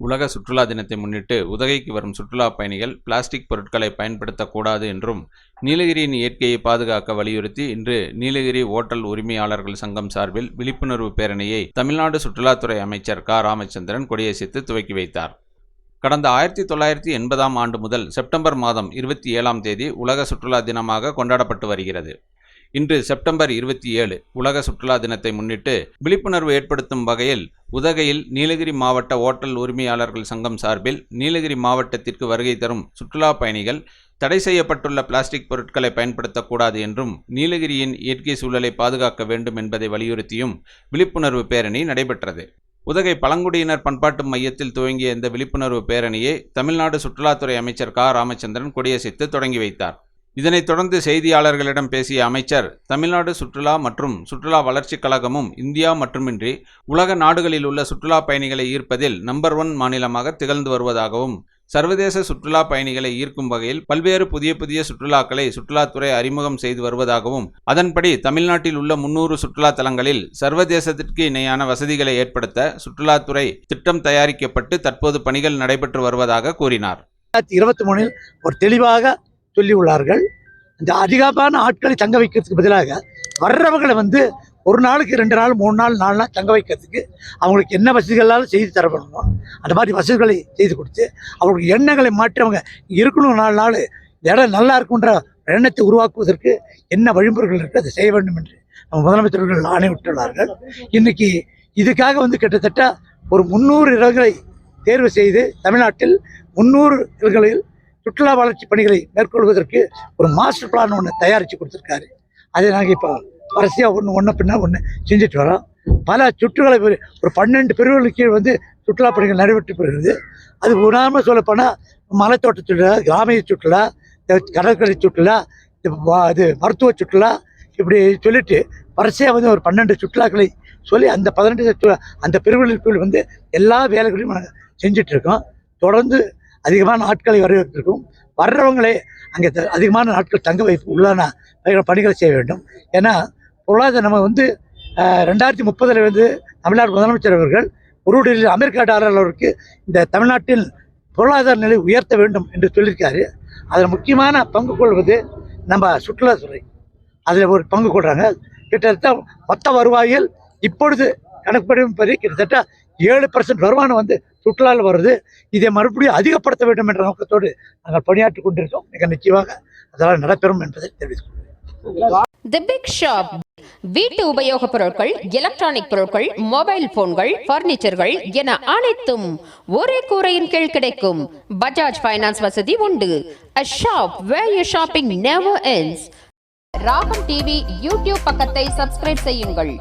உலக சுற்றுலா தினத்தை முன்னிட்டு உதகைக்கு வரும் சுற்றுலா பயணிகள் பிளாஸ்டிக் பொருட்களை பயன்படுத்தக்கூடாது என்றும் நீலகிரியின் இயற்கையை பாதுகாக்க வலியுறுத்தி இன்று நீலகிரி ஓட்டல் உரிமையாளர்கள் சங்கம் சார்பில் விழிப்புணர்வு பேரணியை தமிழ்நாடு சுற்றுலாத்துறை அமைச்சர் க ராமச்சந்திரன் கொடியசைத்து துவக்கி வைத்தார். கடந்த 1980ஆம் ஆண்டு முதல் செப்டம்பர் மாதம் 27ஆம் தேதி உலக சுற்றுலா தினமாக கொண்டாடப்பட்டு வருகிறது. இன்று செப்டம்பர் 27 உலக சுற்றுலா தினத்தை முன்னிட்டு விழிப்புணர்வு ஏற்படுத்தும் வகையில் உதகையில் நீலகிரி மாவட்ட ஓட்டல் உரிமையாளர்கள் சங்கம் சார்பில் நீலகிரி மாவட்டத்திற்கு வருகை தரும் சுற்றுலா பயணிகள் தடை செய்யப்பட்டுள்ள பிளாஸ்டிக் பொருட்களை பயன்படுத்தக்கூடாது என்றும் நீலகிரியின் இயற்கை சூழலை பாதுகாக்க வேண்டும் என்பதை வலியுறுத்தியும் விழிப்புணர்வு பேரணி நடைபெற்றது. உதகை பழங்குடியினர் பண்பாட்டு மையத்தில் துவங்கிய இந்த விழிப்புணர்வு பேரணியை தமிழ்நாடு சுற்றுலாத்துறை அமைச்சர் க ராமச்சந்திரன் கொடியசைத்து தொடங்கி வைத்தார். இதனைத் தொடர்ந்து செய்தியாளர்களிடம் பேசிய அமைச்சர், தமிழ்நாடு சுற்றுலா மற்றும் சுற்றுலா வளர்ச்சிக் கழகமும் இந்தியா மட்டுமின்றி உலக நாடுகளில் உள்ள சுற்றுலா பயணிகளை ஈர்ப்பதில் நம்பர் 1 மாநிலமாக திகழ்ந்து வருவதாகவும், சர்வதேச சுற்றுலா பயணிகளை ஈர்க்கும் வகையில் பல்வேறு புதிய சுற்றுலாக்களை சுற்றுலாத்துறை அறிமுகம் செய்து வருவதாகவும், அதன்படி தமிழ்நாட்டில் உள்ள 300 சுற்றுலா தலங்களில் சர்வதேசத்திற்கு இணையான வசதிகளை ஏற்படுத்த சுற்றுலாத்துறை திட்டம் தயாரிக்கப்பட்டு தற்போது பணிகள் நடைபெற்று வருவதாக கூறினார். 2023 ஒரு தெளிவாக சொல்லியுள்ளார்கள். இந்த அதிகமான ஆட்களை தங்க வைக்கிறதுக்கு பதிலாக வர்றவங்களை ஒரு நாளுக்கு 2 நாள் 3 நாள் 4 நாள் தங்க வைக்கிறதுக்கு அவங்களுக்கு என்ன வசதிகளாலும் செய்து தரப்படணும். அந்த மாதிரி வசதிகளை செய்து கொடுத்து அவங்களுக்கு எண்ணங்களை மாற்றி அவங்க இருக்கணும் 4 நாள் இடம் நல்லா இருக்குன்ற எண்ணத்தை உருவாக்குவதற்கு என்ன வழிமுறைகள் இருக்குது அதை செய்ய வேண்டும் என்று நம்ம முதலமைச்சர்கள் ஆணையிட்டுள்ளார்கள். இன்னைக்கு இதுக்காக கிட்டத்தட்ட ஒரு 300 இடங்களை தேர்வு செய்து தமிழ்நாட்டில் 300 இடங்களில் சுற்றுலா வளர்ச்சி பணிகளை மேற்கொள்வதற்கு ஒரு மாஸ்டர் பிளான் ஒன்று தயாரித்து கொடுத்துருக்காரு. அதை நாங்கள் இப்போ வரிசையாக ஒன்று பின்னா ஒன்று செஞ்சுட்டு வரோம். பல சுற்றுலா ஒரு 12 பிரிவுகளுக்கு கீழ் சுற்றுலா பணிகள் நடைபெற்று வருகிறது. அது உதாரணமாக சொல்லப்போனால் மலைத்தோட்ட சுற்றுலா, கிராமிய சுற்றுலா, கடற்கரை சுற்றுலா, இது மருத்துவ சுற்றுலா, இப்படி சொல்லிட்டு வரிசையாக ஒரு 12 சுற்றுலாக்களை சொல்லி அந்த 18 அந்த பிரிவுகளுக்கு எல்லா வேலைகளையும் நாங்கள் செஞ்சிட்ருக்கோம். தொடர்ந்து அதிகமான நாட்களை வரவேற்பிருக்கும். வர்றவங்களே அங்கே அதிகமான நாட்கள் தங்க வைப்பு உள்ளான பணிகளை செய்ய வேண்டும். ஏன்னா பொருளாதார நம்ம 2030 தமிழ்நாடு முதலமைச்சர் அவர்கள் $1 அமெரிக்கா அளவுக்கு இந்த தமிழ்நாட்டில் பொருளாதார நிலை உயர்த்த வேண்டும் என்று சொல்லியிருக்காரு. அதில் முக்கியமான பங்கு கொள்வது நம்ம சுற்றுலாத்துறை. அதில் ஒரு பங்கு கொள்கிறாங்க. கிட்டத்தட்ட மொத்த வருவாயில் இப்பொழுது கணக்குப்படி கிட்டத்தட்ட 7% வருமானம் சுற்றுலாவில் வருது. இதை மறுபடியும் அதிகப்படுத்த வேண்டும் என்ற நோக்கத்தோடு நாங்கள் பணியாற்றி கொண்டிருக்கோம். மிக நிச்சயமாக அதெல்லாம் நடைபெறும் என்பதை தெரிவித்துள்ளோம். தி பிக் ஷாப் வீட்டு உபயோகப் பொருட்கள், எலக்ட்ரானிக் பொருட்கள், மொபைல் போன்கள், பர்னிச்சர்கள் என அனைத்தும் ஒரே கூரையின் கீழ் கிடைக்கும். பஜாஜ் ஃபைனான்ஸ் வசதி உண்டு. A shop where your shopping never ends. ராகம் டிவி யூடியூப் பக்கத்தை சப்ஸ்கிரைப் செய்யுங்கள்.